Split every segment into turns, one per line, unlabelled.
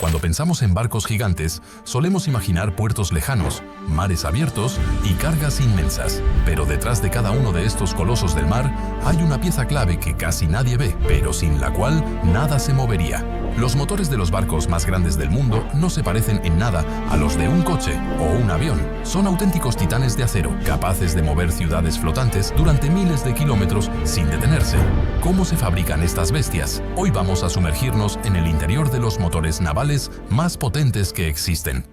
Cuando pensamos en barcos gigantes, solemos imaginar puertos lejanos, mares abiertos y cargas inmensas. Pero detrás de cada uno de estos colosos del mar hay una pieza clave que casi nadie ve, pero sin la cual nada se movería. Los motores de los barcos más grandes del mundo no se parecen en nada a los de un coche o un avión. Son auténticos titanes de acero, capaces de mover ciudades flotantes durante miles de kilómetros sin detenerse. ¿Cómo se fabrican estas bestias? Hoy vamos a sumergirnos en el interior de los motores navales más potentes que existen.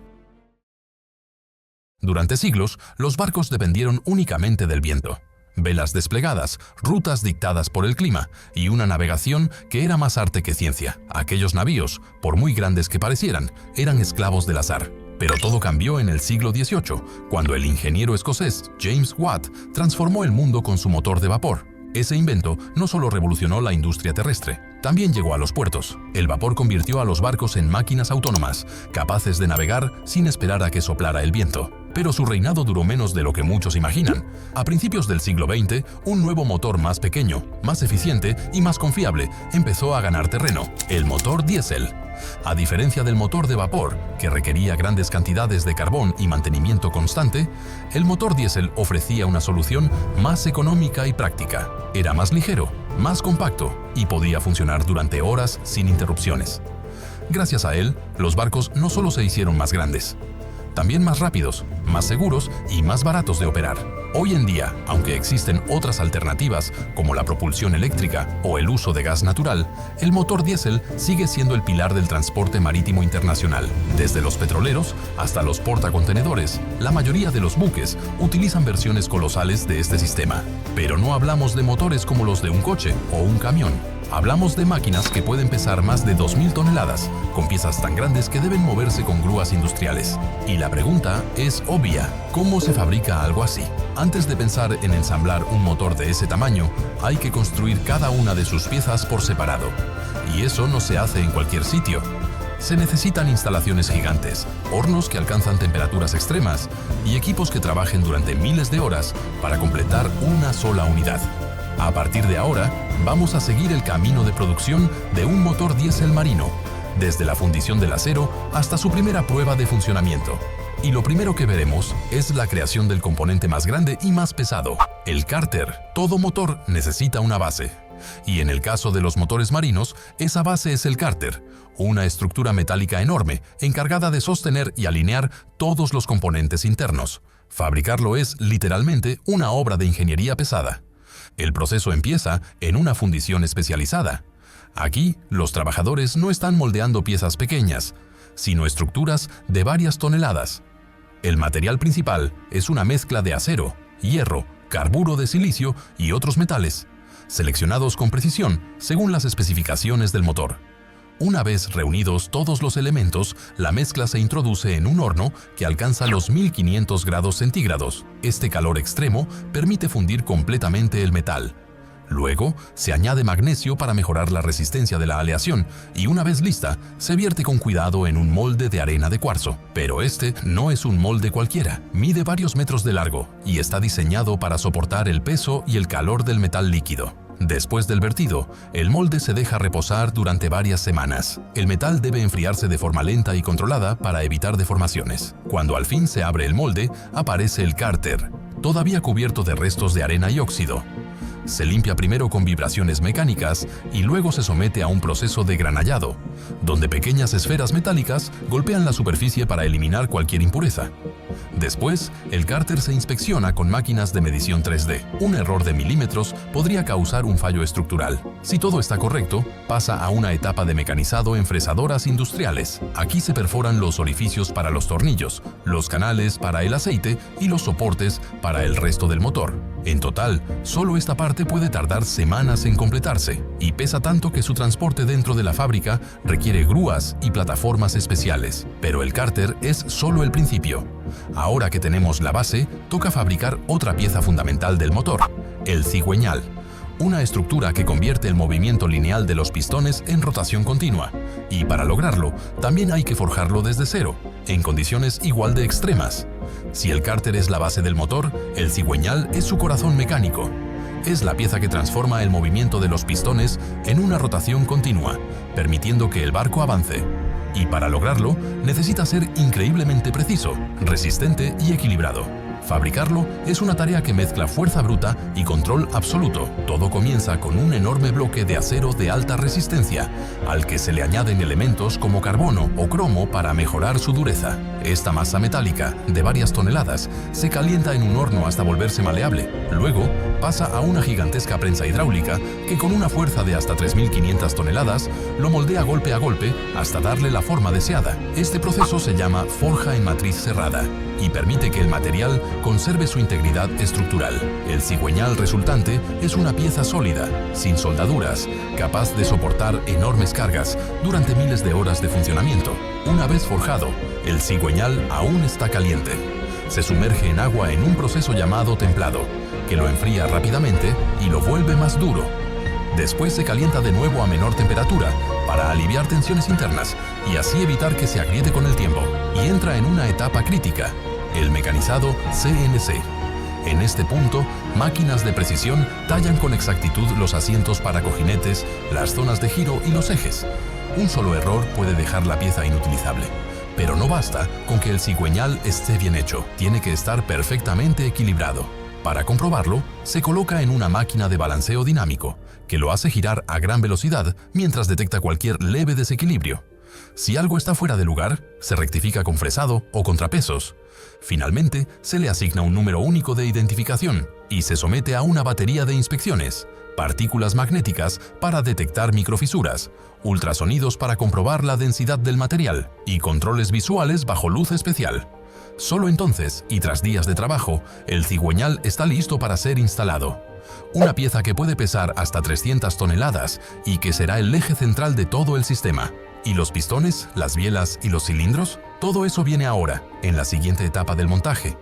Durante siglos, los barcos dependieron únicamente del viento. Velas desplegadas, rutas dictadas por el clima y una navegación que era más arte que ciencia. Aquellos navíos, por muy grandes que parecieran, eran esclavos del azar. Pero todo cambió en el siglo XVIII, cuando el ingeniero escocés James Watt transformó el mundo con su motor de vapor. Ese invento no solo revolucionó la industria terrestre, también llegó a los puertos. El vapor convirtió a los barcos en máquinas autónomas, capaces de navegar sin esperar a que soplara el viento. Pero su reinado duró menos de lo que muchos imaginan. A principios del siglo XX, un nuevo motor más pequeño, más eficiente y más confiable empezó a ganar terreno: el motor diésel. A diferencia del motor de vapor, que requería grandes cantidades de carbón y mantenimiento constante, el motor diésel ofrecía una solución más económica y práctica. Era más ligero, más compacto y podía funcionar durante horas sin interrupciones. Gracias a él, los barcos no solo se hicieron más grandes, también más rápidos, más seguros y más baratos de operar. Hoy en día, aunque existen otras alternativas como la propulsión eléctrica o el uso de gas natural, el motor diésel sigue siendo el pilar del transporte marítimo internacional. Desde los petroleros hasta los portacontenedores, la mayoría de los buques utilizan versiones colosales de este sistema. Pero no hablamos de motores como los de un coche o un camión. Hablamos de máquinas que pueden pesar más de 2.000 toneladas, con piezas tan grandes que deben moverse con grúas industriales. Y la pregunta es obvia: ¿cómo se fabrica algo así? Antes de pensar en ensamblar un motor de ese tamaño, hay que construir cada una de sus piezas por separado. Y eso no se hace en cualquier sitio. Se necesitan instalaciones gigantes, hornos que alcanzan temperaturas extremas y equipos que trabajen durante miles de horas para completar una sola unidad. A partir de ahora, vamos a seguir el camino de producción de un motor diésel marino, desde la fundición del acero hasta su primera prueba de funcionamiento. Y lo primero que veremos es la creación del componente más grande y más pesado, el cárter. Todo motor necesita una base. Y en el caso de los motores marinos, esa base es el cárter, una estructura metálica enorme, encargada de sostener y alinear todos los componentes internos. Fabricarlo es, literalmente, una obra de ingeniería pesada. El proceso empieza en una fundición especializada. Aquí, los trabajadores no están moldeando piezas pequeñas, sino estructuras de varias toneladas. El material principal es una mezcla de acero, hierro, carburo de silicio y otros metales, seleccionados con precisión según las especificaciones del motor. Una vez reunidos todos los elementos, la mezcla se introduce en un horno que alcanza los 1500 grados centígrados. Este calor extremo permite fundir completamente el metal. Luego, se añade magnesio para mejorar la resistencia de la aleación y una vez lista, se vierte con cuidado en un molde de arena de cuarzo. Pero este no es un molde cualquiera. Mide varios metros de largo y está diseñado para soportar el peso y el calor del metal líquido. Después del vertido, el molde se deja reposar durante varias semanas. El metal debe enfriarse de forma lenta y controlada para evitar deformaciones. Cuando al fin se abre el molde, aparece el cárter, todavía cubierto de restos de arena y óxido. Se limpia primero con vibraciones mecánicas y luego se somete a un proceso de granallado, donde pequeñas esferas metálicas golpean la superficie para eliminar cualquier impureza. Después, el cárter se inspecciona con máquinas de medición 3D. Un error de milímetros podría causar un fallo estructural. Si todo está correcto, pasa a una etapa de mecanizado en fresadoras industriales. Aquí se perforan los orificios para los tornillos, los canales para el aceite y los soportes para el resto del motor. En total, solo esta parte puede tardar semanas en completarse y pesa tanto que su transporte dentro de la fábrica requiere grúas y plataformas especiales. Pero el cárter es solo el principio. Ahora que tenemos la base, toca fabricar otra pieza fundamental del motor, el cigüeñal, una estructura que convierte el movimiento lineal de los pistones en rotación continua. Y para lograrlo, también hay que forjarlo desde cero, en condiciones igual de extremas. Si el cárter es la base del motor, el cigüeñal es su corazón mecánico. Es la pieza que transforma el movimiento de los pistones en una rotación continua, permitiendo que el barco avance. y para lograrlo necesita ser increíblemente preciso, resistente y equilibrado. Fabricarlo es una tarea que mezcla fuerza bruta y control absoluto. Todo comienza con un enorme bloque de acero de alta resistencia, al que se le añaden elementos como carbono o cromo para mejorar su dureza. Esta masa metálica, de varias toneladas, se calienta en un horno hasta volverse maleable. Luego, pasa a una gigantesca prensa hidráulica que con una fuerza de hasta 3.500 toneladas lo moldea golpe a golpe hasta darle la forma deseada. Este proceso se llama forja en matriz cerrada y permite que el material conserve su integridad estructural. El cigüeñal resultante es una pieza sólida, sin soldaduras, capaz de soportar enormes cargas durante miles de horas de funcionamiento. Una vez forjado, el cigüeñal aún está caliente. Se sumerge en agua en un proceso llamado templado, que lo enfría rápidamente y lo vuelve más duro. Después se calienta de nuevo a menor temperatura para aliviar tensiones internas y así evitar que se agriete con el tiempo. Y entra en una etapa crítica, el mecanizado CNC. En este punto, máquinas de precisión tallan con exactitud los asientos para cojinetes, las zonas de giro y los ejes. Un solo error puede dejar la pieza inutilizable. Pero no basta con que el cigüeñal esté bien hecho, tiene que estar perfectamente equilibrado. Para comprobarlo, se coloca en una máquina de balanceo dinámico, que lo hace girar a gran velocidad mientras detecta cualquier leve desequilibrio. Si algo está fuera de lugar, se rectifica con fresado o contrapesos. Finalmente, se le asigna un número único de identificación y se somete a una batería de inspecciones, partículas magnéticas para detectar microfisuras, ultrasonidos para comprobar la densidad del material y controles visuales bajo luz especial. Solo entonces, y tras días de trabajo, el cigüeñal está listo para ser instalado. Una pieza que puede pesar hasta 300 toneladas y que será el eje central de todo el sistema. ¿Y los pistones, las bielas y los cilindros? Todo eso viene ahora, en la siguiente etapa del montaje.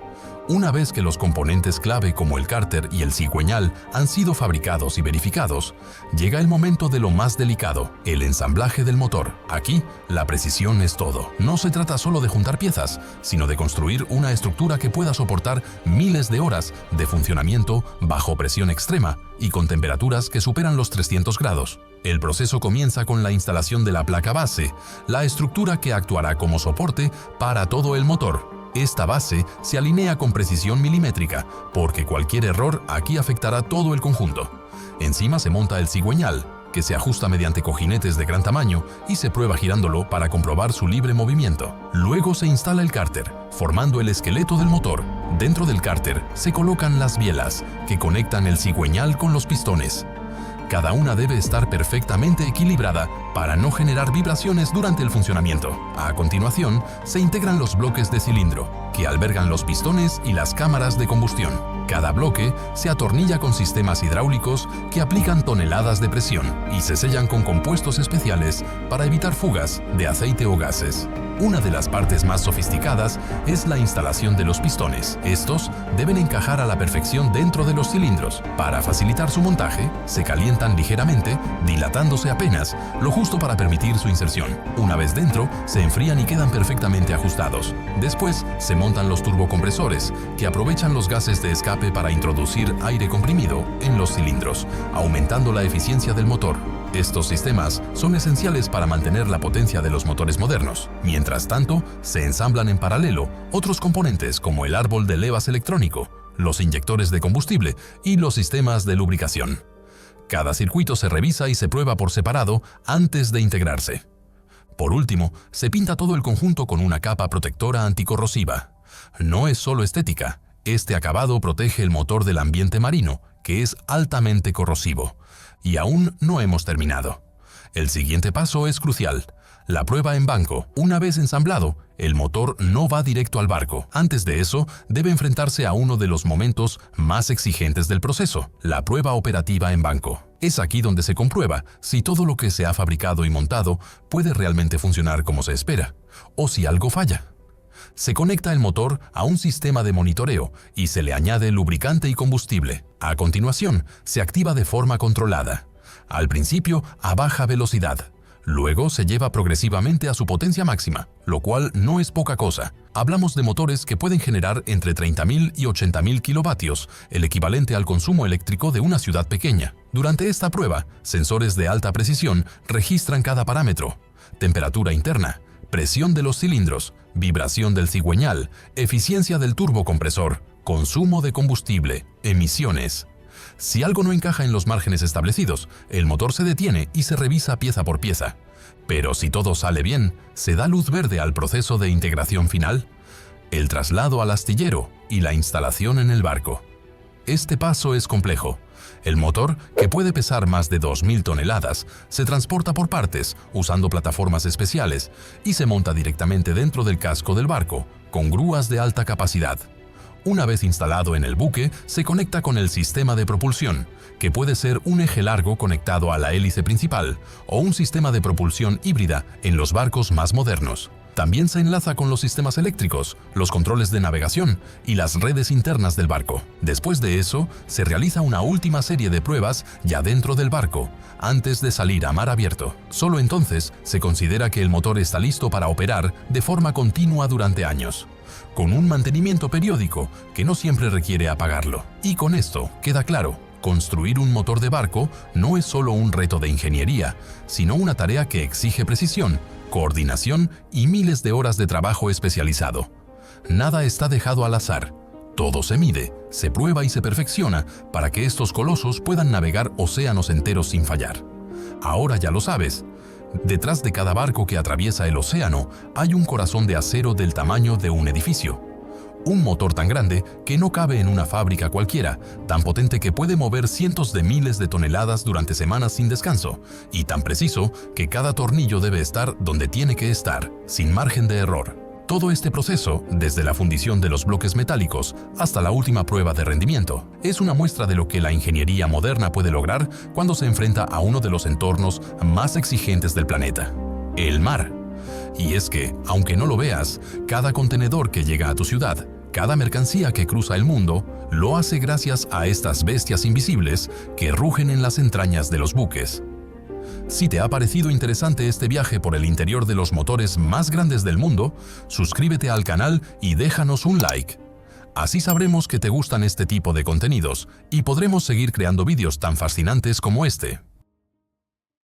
Una vez que los componentes clave como el cárter y el cigüeñal han sido fabricados y verificados, llega el momento de lo más delicado, el ensamblaje del motor. Aquí, la precisión es todo. No se trata solo de juntar piezas, sino de construir una estructura que pueda soportar miles de horas de funcionamiento bajo presión extrema y con temperaturas que superan los 300 grados. El proceso comienza con la instalación de la placa base, la estructura que actuará como soporte para todo el motor. Esta base se alinea con precisión milimétrica, porque cualquier error aquí afectará todo el conjunto. Encima se monta el cigüeñal, que se ajusta mediante cojinetes de gran tamaño y se prueba girándolo para comprobar su libre movimiento. Luego se instala el cárter, formando el esqueleto del motor. Dentro del cárter se colocan las bielas, que conectan el cigüeñal con los pistones. Cada una debe estar perfectamente equilibrada para no generar vibraciones durante el funcionamiento. A continuación, se integran los bloques de cilindro, que albergan los pistones y las cámaras de combustión. Cada bloque se atornilla con sistemas hidráulicos que aplican toneladas de presión y se sellan con compuestos especiales para evitar fugas de aceite o gases. Una de las partes más sofisticadas es la instalación de los pistones. Estos deben encajar a la perfección dentro de los cilindros. Para facilitar su montaje, se calientan ligeramente, dilatándose apenas, lo justo para permitir su inserción. Una vez dentro, se enfrían y quedan perfectamente ajustados. Después, se montan los turbocompresores, que aprovechan los gases de escape para introducir aire comprimido en los cilindros, aumentando la eficiencia del motor. Estos sistemas son esenciales para mantener la potencia de los motores modernos. Mientras tanto, se ensamblan en paralelo otros componentes como el árbol de levas electrónico, los inyectores de combustible y los sistemas de lubricación. Cada circuito se revisa y se prueba por separado antes de integrarse. Por último, se pinta todo el conjunto con una capa protectora anticorrosiva. No es solo estética, este acabado protege el motor del ambiente marino, que es altamente corrosivo. Y aún no hemos terminado. El siguiente paso es crucial: la prueba en banco. Una vez ensamblado, el motor no va directo al barco. Antes de eso, debe enfrentarse a uno de los momentos más exigentes del proceso, la prueba operativa en banco. Es aquí donde se comprueba si todo lo que se ha fabricado y montado puede realmente funcionar como se espera, o si algo falla. Se conecta el motor a un sistema de monitoreo y se le añade lubricante y combustible. A continuación, se activa de forma controlada. Al principio, a baja velocidad. Luego se lleva progresivamente a su potencia máxima, lo cual no es poca cosa. Hablamos de motores que pueden generar entre 30.000 y 80.000 kilovatios, el equivalente al consumo eléctrico de una ciudad pequeña. Durante esta prueba, sensores de alta precisión registran cada parámetro: temperatura interna, presión de los cilindros, vibración del cigüeñal, eficiencia del turbocompresor, consumo de combustible, emisiones. Si algo no encaja en los márgenes establecidos, el motor se detiene y se revisa pieza por pieza. Pero si todo sale bien, se da luz verde al proceso de integración final, el traslado al astillero y la instalación en el barco. Este paso es complejo. El motor, que puede pesar más de 2.000 toneladas, se transporta por partes usando plataformas especiales y se monta directamente dentro del casco del barco, con grúas de alta capacidad. Una vez instalado en el buque, se conecta con el sistema de propulsión, que puede ser un eje largo conectado a la hélice principal o un sistema de propulsión híbrida en los barcos más modernos. También se enlaza con los sistemas eléctricos, los controles de navegación y las redes internas del barco. Después de eso, se realiza una última serie de pruebas ya dentro del barco, antes de salir a mar abierto. Solo entonces se considera que el motor está listo para operar de forma continua durante años, con un mantenimiento periódico que no siempre requiere apagarlo. Y con esto queda claro, construir un motor de barco no es solo un reto de ingeniería, sino una tarea que exige precisión, coordinación y miles de horas de trabajo especializado. Nada está dejado al azar. Todo se mide, se prueba y se perfecciona para que estos colosos puedan navegar océanos enteros sin fallar. Ahora ya lo sabes. Detrás de cada barco que atraviesa el océano hay un corazón de acero del tamaño de un edificio. Un motor tan grande que no cabe en una fábrica cualquiera, tan potente que puede mover cientos de miles de toneladas durante semanas sin descanso, y tan preciso que cada tornillo debe estar donde tiene que estar, sin margen de error. Todo este proceso, desde la fundición de los bloques metálicos hasta la última prueba de rendimiento, es una muestra de lo que la ingeniería moderna puede lograr cuando se enfrenta a uno de los entornos más exigentes del planeta, el mar. Y es que, aunque no lo veas, cada contenedor que llega a tu ciudad, cada mercancía que cruza el mundo, lo hace gracias a estas bestias invisibles que rugen en las entrañas de los buques. Si te ha parecido interesante este viaje por el interior de los motores más grandes del mundo, suscríbete al canal y déjanos un like. Así sabremos que te gustan este tipo de contenidos y podremos seguir creando vídeos tan fascinantes como este.